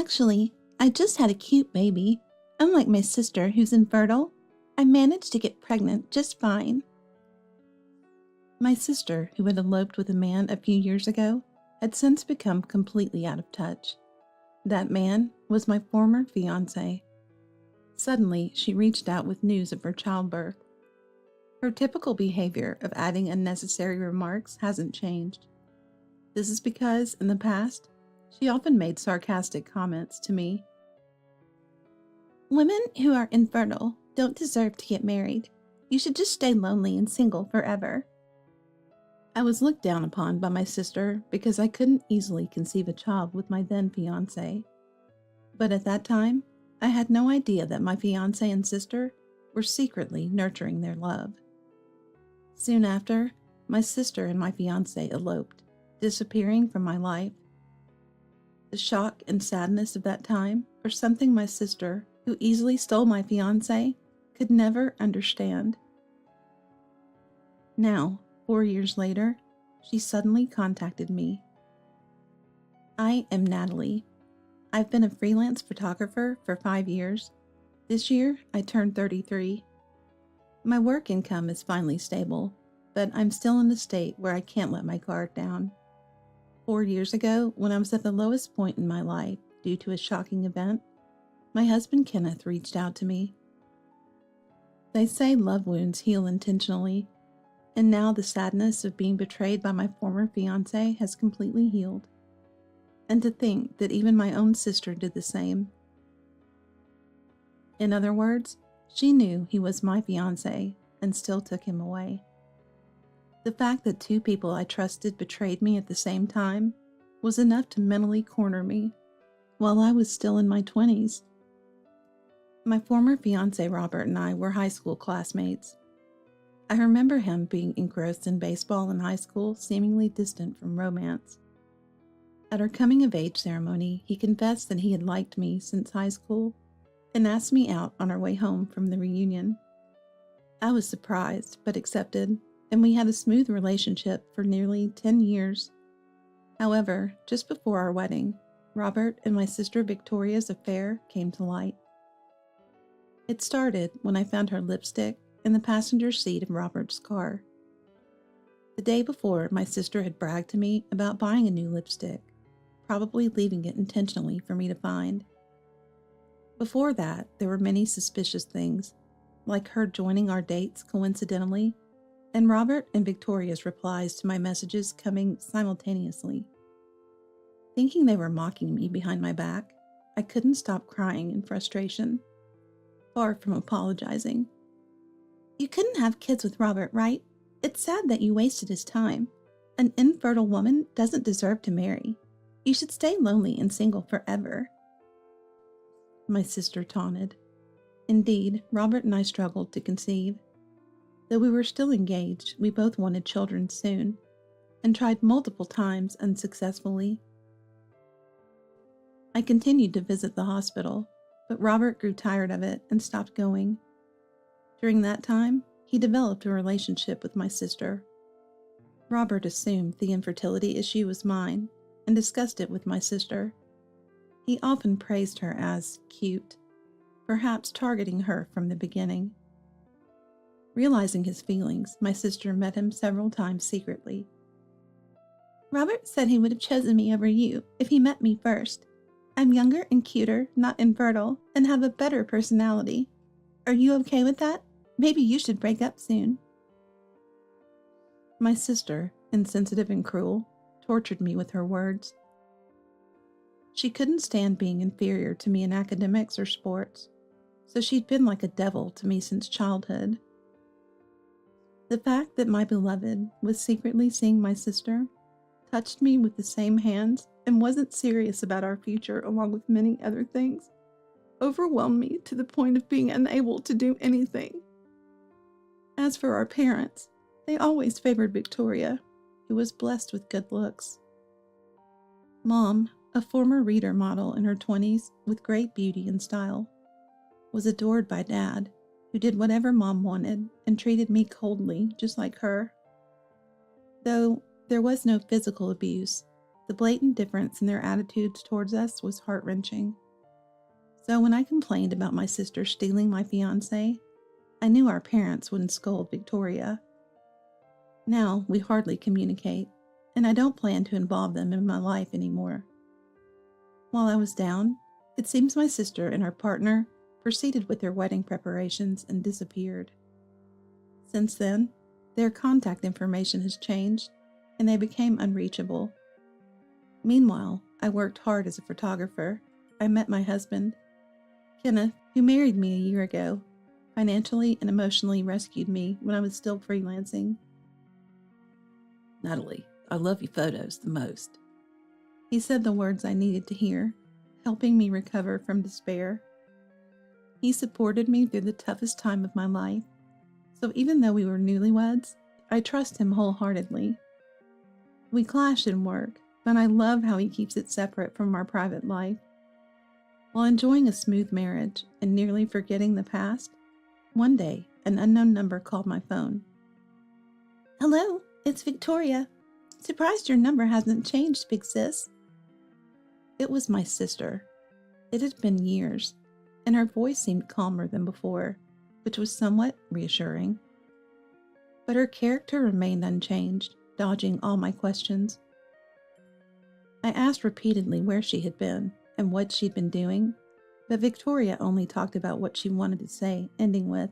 Actually, I just had a cute baby. Unlike my sister who's infertile, I managed to get pregnant just fine. My sister, who had eloped with a man a few years ago, had since become completely out of touch. That man was my former fiance. Suddenly, she reached out with news of her childbirth. Her typical behavior of adding unnecessary remarks hasn't changed. This is because, in the past, she often made sarcastic comments to me. Women who are infertile don't deserve to get married. You should just stay lonely and single forever. I was looked down upon by my sister because I couldn't easily conceive a child with my then fiance. But at that time, I had no idea that my fiance and sister were secretly nurturing their love. Soon after, my sister and my fiance eloped, disappearing from my life. The shock and sadness of that time are something my sister, who easily stole my fiance, could never understand. Now, 4 years later, she suddenly contacted me. I am Natalie. I've been a freelance photographer for 5 years. This year, I turned 33. My work income is finally stable, but I'm still in a state where I can't let my guard down. 4 years ago, when I was at the lowest point in my life due to a shocking event, my husband Kenneth reached out to me. They say love wounds heal intentionally, and now the sadness of being betrayed by my former fiance has completely healed. And to think that even my own sister did the same. In other words, she knew he was my fiance and still took him away. The fact that two people I trusted betrayed me at the same time was enough to mentally corner me while I was still in my 20s. My former fiance Robert and I were high school classmates. I remember him being engrossed in baseball in high school, seemingly distant from romance. At our coming-of-age ceremony, he confessed that he had liked me since high school and asked me out on our way home from the reunion. I was surprised, but accepted, and we had a smooth relationship for nearly 10 years. However, just before our wedding, Robert and my sister Victoria's affair came to light. It started when I found her lipstick in the passenger seat of Robert's car. The day before, my sister had bragged to me about buying a new lipstick, probably leaving it intentionally for me to find. Before that, there were many suspicious things, like her joining our dates coincidentally, and Robert and Victoria's replies to my messages coming simultaneously. Thinking they were mocking me behind my back, I couldn't stop crying in frustration, far from apologizing. You couldn't have kids with Robert, right? It's sad that you wasted his time. An infertile woman doesn't deserve to marry. You should stay lonely and single forever. My sister taunted. Indeed, Robert and I struggled to conceive. Though we were still engaged, we both wanted children soon, and tried multiple times unsuccessfully. I continued to visit the hospital, but Robert grew tired of it and stopped going. During that time, he developed a relationship with my sister. Robert assumed the infertility issue was mine and discussed it with my sister. He often praised her as cute, perhaps targeting her from the beginning. Realizing his feelings, my sister met him several times secretly. Robert said he would have chosen me over you if he met me first. I'm younger and cuter, not infertile, and have a better personality. Are you okay with that? Maybe you should break up soon. My sister, insensitive and cruel, tortured me with her words. She couldn't stand being inferior to me in academics or sports, so she'd been like a devil to me since childhood. The fact that my beloved was secretly seeing my sister, touched me with the same hands, and wasn't serious about our future along with many other things, overwhelmed me to the point of being unable to do anything. As for our parents, they always favored Victoria, who was blessed with good looks. Mom, a former reader model in her 20s with great beauty and style, was adored by Dad, who did whatever Mom wanted and treated me coldly, just like her. Though there was no physical abuse, The blatant difference in their attitudes towards us was heart-wrenching. So when I complained about my sister stealing my fiancé, I knew our parents wouldn't scold Victoria. Now we hardly communicate, and I don't plan to involve them in my life anymore. While I was down, it seems my sister and her partner proceeded with their wedding preparations and disappeared. Since then, their contact information has changed, and they became unreachable. Meanwhile, I worked hard as a photographer. I met my husband, Kenneth, who married me a year ago, financially and emotionally rescued me when I was still freelancing. Natalie, I love your photos the most. He said the words I needed to hear, helping me recover from despair. He supported me through the toughest time of my life, so even though we were newlyweds, I trust him wholeheartedly. We clash in work, but I love how he keeps it separate from our private life. While enjoying a smooth marriage and nearly forgetting the past, one day an unknown number called my phone. "Hello, it's Victoria. Surprised your number hasn't changed, big sis." It was my sister. It had been years, and her voice seemed calmer than before, which was somewhat reassuring. But her character remained unchanged, dodging all my questions. I asked repeatedly where she had been and what she'd been doing, but Victoria only talked about what she wanted to say, ending with,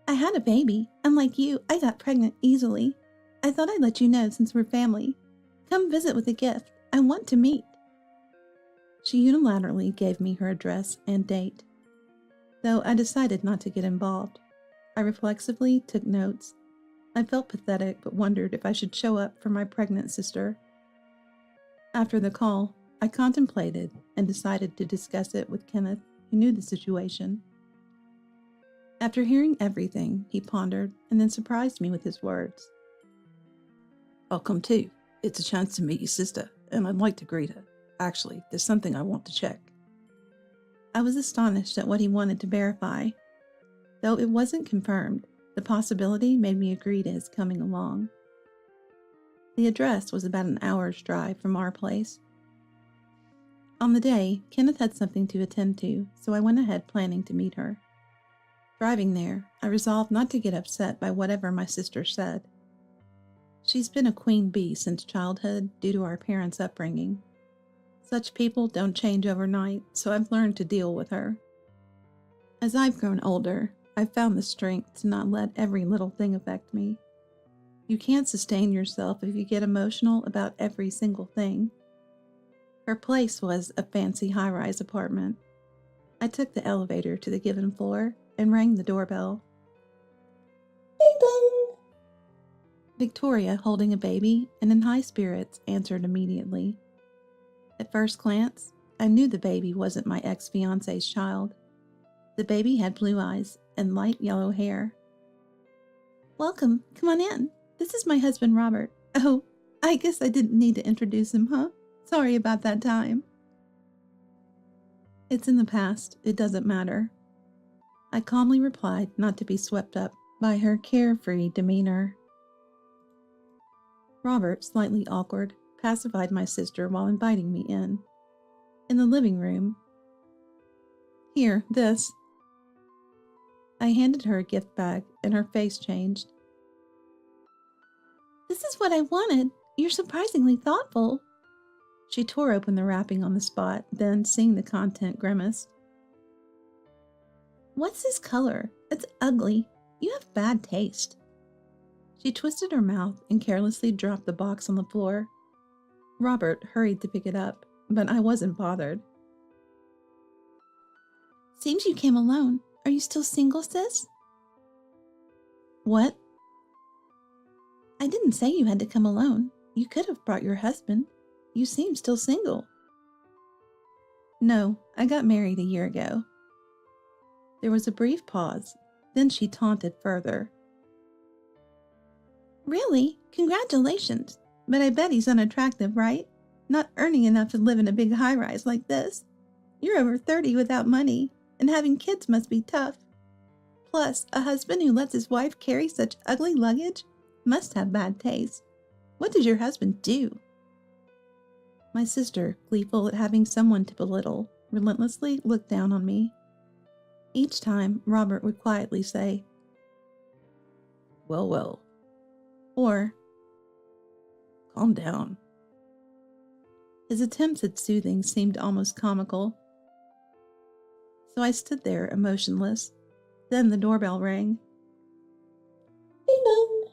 "I had a baby. Unlike you, I got pregnant easily. I thought I'd let you know since we're family. Come visit with a gift. I want to meet." She unilaterally gave me her address and date. Though I decided not to get involved, I reflexively took notes. I felt pathetic but wondered if I should show up for my pregnant sister. After the call, I contemplated and decided to discuss it with Kenneth, who knew the situation. After hearing everything, he pondered and then surprised me with his words. "I'll come too. It's a chance to meet your sister, and I'd like to greet her. Actually, there's something I want to check." I was astonished at what he wanted to verify. Though it wasn't confirmed, the possibility made me agree to his coming along. The address was about an hour's drive from our place. On the day, Kenneth had something to attend to, so I went ahead planning to meet her. Driving there, I resolved not to get upset by whatever my sister said. She's been a queen bee since childhood due to our parents' upbringing. Such people don't change overnight, so I've learned to deal with her. As I've grown older, I've found the strength to not let every little thing affect me. You can't sustain yourself if you get emotional about every single thing. Her place was a fancy high-rise apartment. I took the elevator to the given floor and rang the doorbell. Ding dong! Victoria, holding a baby and in high spirits, answered immediately. At first glance, I knew the baby wasn't my ex-fiance's child. The baby had blue eyes and light yellow hair. "Welcome, come on in. This is my husband, Robert. Oh, I guess I didn't need to introduce him, huh? Sorry about that time." "It's in the past. It doesn't matter." I calmly replied, not to be swept up by her carefree demeanor. Robert, slightly awkward, pacified my sister while inviting me in. In the living room, "Here, this." I handed her a gift bag, and her face changed. "This is what I wanted. You're surprisingly thoughtful." She tore open the wrapping on the spot, then, seeing the content, grimaced. "What's this color? It's ugly. You have bad taste." She twisted her mouth and carelessly dropped the box on the floor. Robert hurried to pick it up, but I wasn't bothered. "Seems you came alone. Are you still single, sis?" "What?" "I didn't say you had to come alone. You could have brought your husband. You seem still single." "No, I got married a year ago." There was a brief pause, then she taunted further. "Really? Congratulations. But I bet he's unattractive, right? Not earning enough to live in a big high-rise like this. You're over 30 without money, and having kids must be tough. Plus, a husband who lets his wife carry such ugly luggage must have bad taste. What does your husband do?" My sister, gleeful at having someone to belittle, relentlessly looked down on me. Each time, Robert would quietly say, Well, well, or, calm down. his attempts at soothing seemed almost comical. So I stood there emotionless. Then the doorbell rang. Ding dong.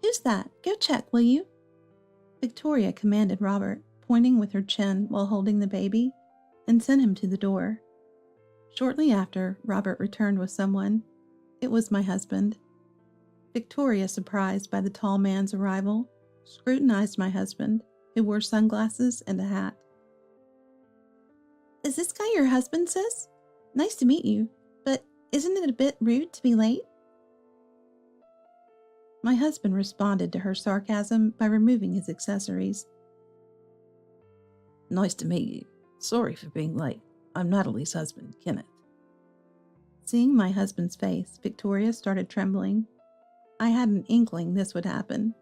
Who's that? Go check, will you? Victoria commanded Robert, pointing with her chin while holding the baby, and sent him to the door. Shortly after, Robert returned with someone. It was my husband. Victoria, surprised by the tall man's arrival, scrutinized my husband, who wore sunglasses and a hat. Is this guy your husband, sis? Nice to meet you, but isn't it a bit rude to be late? My husband responded to her sarcasm by removing his accessories. Nice to meet you. Sorry for being late. I'm Natalie's husband, Kenneth. Seeing my husband's face, Victoria started trembling. I had an inkling this would happen.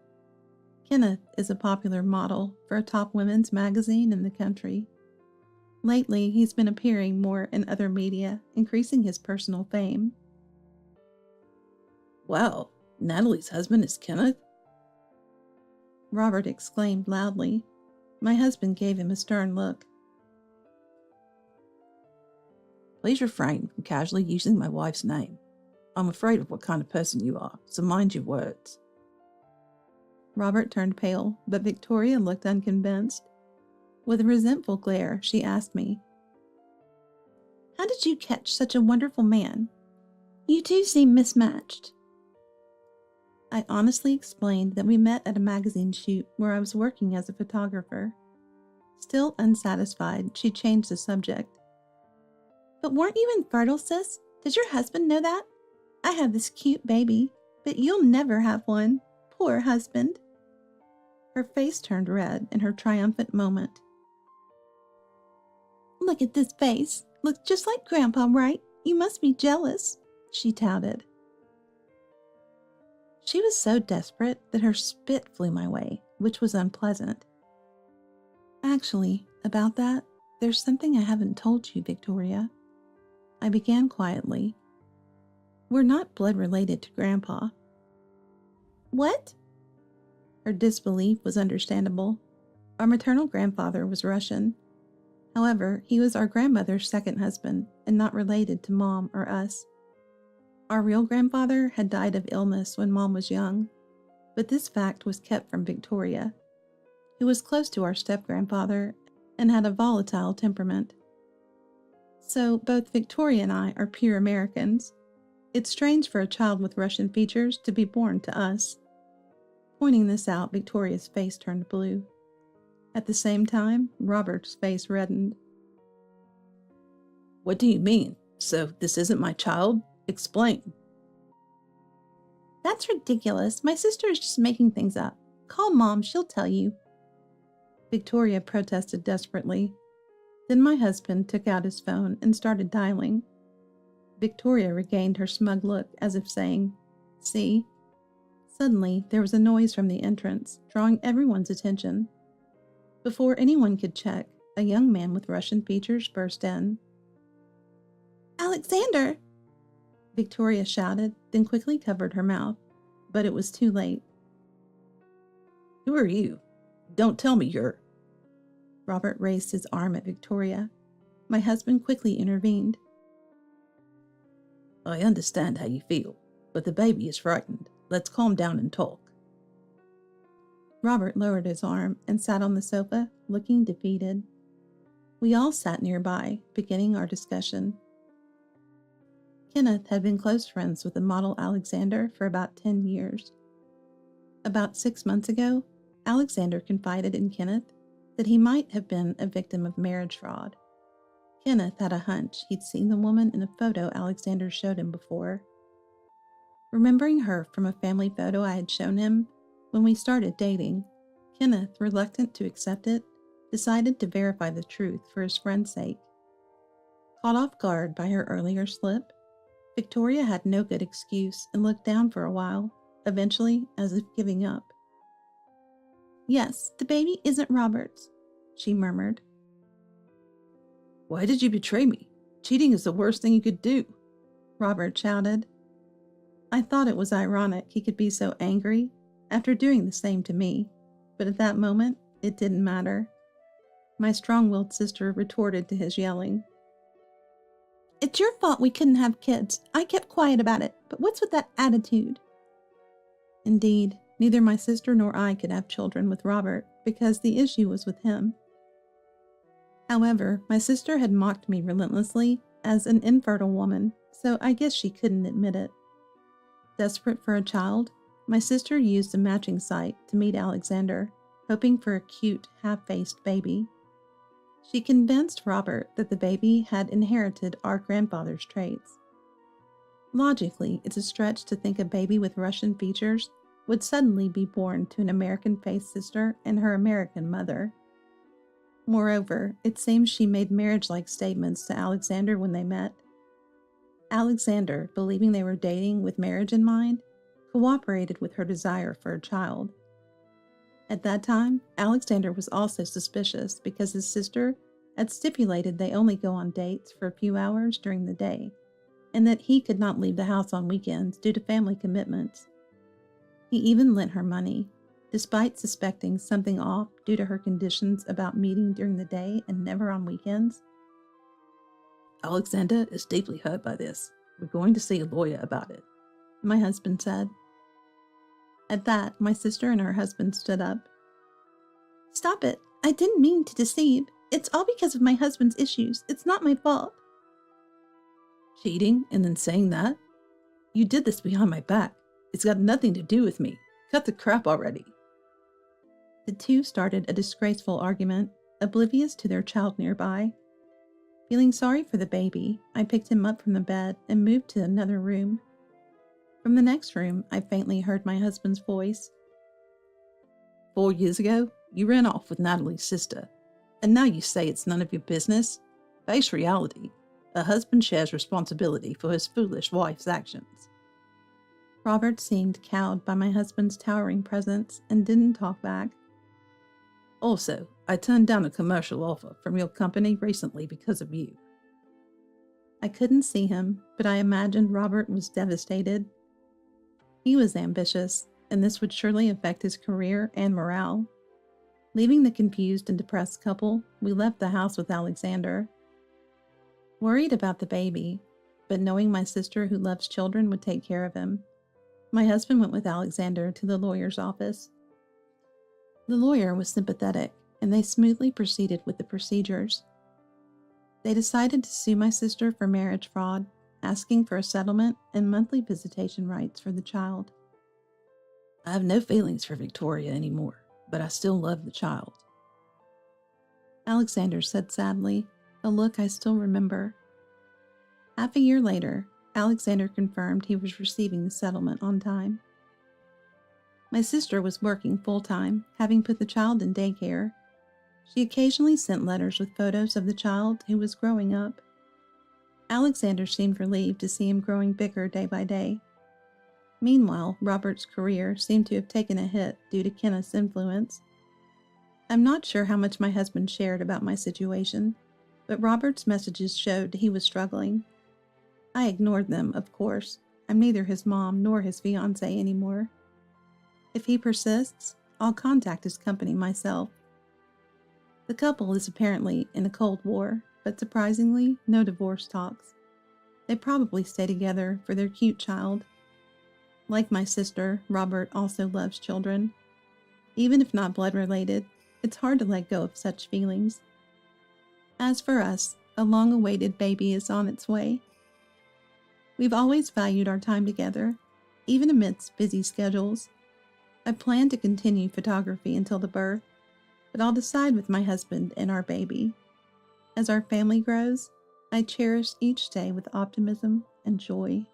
Kenneth is a popular model for a top women's magazine in the country. Lately, he's been appearing more in other media, increasing his personal fame. Wow, Natalie's husband is Kenneth? Robert exclaimed loudly. My husband gave him a stern look. Please refrain from casually using my wife's name. I'm afraid of what kind of person you are, so mind your words. Robert turned pale, but Victoria looked unconvinced. With a resentful glare, she asked me, How did you catch such a wonderful man? You two seem mismatched. I honestly explained that we met at a magazine shoot where I was working as a photographer. Still unsatisfied, she changed the subject. But weren't you infertile, sis? Does your husband know that? I have this cute baby, but you'll never have one. Poor husband. Her face turned red in her triumphant moment. Look at this face. Looks just like Grandpa, right? You must be jealous, she touted. She was so desperate that her spit flew my way, which was unpleasant. Actually, about that, there's something I haven't told you, Victoria. I began quietly. We're not blood related to Grandpa. What? Her disbelief was understandable. Our maternal grandfather was Russian. However, he was our grandmother's second husband and not related to Mom or us. Our real grandfather had died of illness when Mom was young, but this fact was kept from Victoria, who was close to our step-grandfather and had a volatile temperament. So both Victoria and I are pure Americans. It's strange for a child with Russian features to be born to us. Pointing this out, Victoria's face turned blue. At the same time, Robert's face reddened. What do you mean? So this isn't my child? Explain. That's ridiculous. My sister is just making things up. Call Mom, she'll tell you. Victoria protested desperately. Then my husband took out his phone and started dialing. Victoria regained her smug look as if saying, See? Suddenly, there was a noise from the entrance, drawing everyone's attention. Before anyone could check, a young man with Russian features burst in. Alexander! Victoria shouted, then quickly covered her mouth, but it was too late. Who are you? Don't tell me you're... Robert raised his arm at Victoria. My husband quickly intervened. I understand how you feel, but the baby is frightened. Let's calm down and talk. Robert lowered his arm and sat on the sofa, looking defeated. We all sat nearby, beginning our discussion. Kenneth had been close friends with the model Alexander for about 10 years. About 6 months ago, Alexander confided in Kenneth that he might have been a victim of marriage fraud. Kenneth had a hunch he'd seen the woman in a photo Alexander showed him before. Remembering her from a family photo I had shown him when we started dating, Kenneth, reluctant to accept it, decided to verify the truth for his friend's sake. Caught off guard by her earlier slip, Victoria had no good excuse and looked down for a while, eventually as if giving up. Yes, the baby isn't Robert's, she murmured. Why did you betray me? Cheating is the worst thing you could do, Robert shouted. I thought it was ironic he could be so angry after doing the same to me, but at that moment, it didn't matter. My strong-willed sister retorted to his yelling. It's your fault we couldn't have kids. I kept quiet about it, but what's with that attitude? Indeed, neither my sister nor I could have children with Robert because the issue was with him. However, my sister had mocked me relentlessly as an infertile woman, so I guess she couldn't admit it. Desperate for a child, my sister used a matching site to meet Alexander, hoping for a cute, half-faced baby. She convinced Robert that the baby had inherited our grandfather's traits. Logically, it's a stretch to think a baby with Russian features would suddenly be born to an American-faced sister and her American mother. Moreover, it seems she made marriage-like statements to Alexander when they met. Alexander, believing they were dating with marriage in mind, cooperated with her desire for a child. At that time, Alexander was also suspicious because his sister had stipulated they only go on dates for a few hours during the day, and that he could not leave the house on weekends due to family commitments. He even lent her money, despite suspecting something off due to her conditions about meeting during the day and never on weekends. Alexander is deeply hurt by this. We're going to see a lawyer about it, my husband said. At that, my sister and her husband stood up. Stop it. I didn't mean to deceive. It's all because of my husband's issues. It's not my fault. Cheating and then saying that? You did this behind my back. It's got nothing to do with me. Cut the crap already. The two started a disgraceful argument, oblivious to their child nearby. Feeling sorry for the baby, I picked him up from the bed and moved to another room. From the next room, I faintly heard my husband's voice. 4 years ago, you ran off with Natalie's sister, and now you say it's none of your business? Face reality. A husband shares responsibility for his foolish wife's actions. Robert seemed cowed by my husband's towering presence and didn't talk back. Also, I turned down a commercial offer from your company recently because of you. I couldn't see him, but I imagined Robert was devastated. He was ambitious, and this would surely affect his career and morale. Leaving the confused and depressed couple, we left the house with Alexander. Worried about the baby, but knowing my sister who loves children would take care of him, my husband went with Alexander to the lawyer's office. The lawyer was sympathetic, and they smoothly proceeded with the procedures. They decided to sue my sister for marriage fraud, asking for a settlement and monthly visitation rights for the child. I have no feelings for Victoria anymore, but I still love the child, Alexander said sadly, a look I still remember. Half a year later, Alexander confirmed he was receiving the settlement on time. My sister was working full-time, having put the child in daycare. She occasionally sent letters with photos of the child who was growing up. Alexander seemed relieved to see him growing bigger day by day. Meanwhile, Robert's career seemed to have taken a hit due to Kenneth's influence. I'm not sure how much my husband shared about my situation, but Robert's messages showed he was struggling. I ignored them, of course. I'm neither his mom nor his fiancé anymore. If he persists, I'll contact his company myself. The couple is apparently in a cold war, but surprisingly, no divorce talks. They probably stay together for their cute child. Like my sister, Robert also loves children. Even if not blood-related, it's hard to let go of such feelings. As for us, a long-awaited baby is on its way. We've always valued our time together, even amidst busy schedules. I plan to continue photography until the birth, but I'll decide with my husband and our baby. As our family grows, I cherish each day with optimism and joy.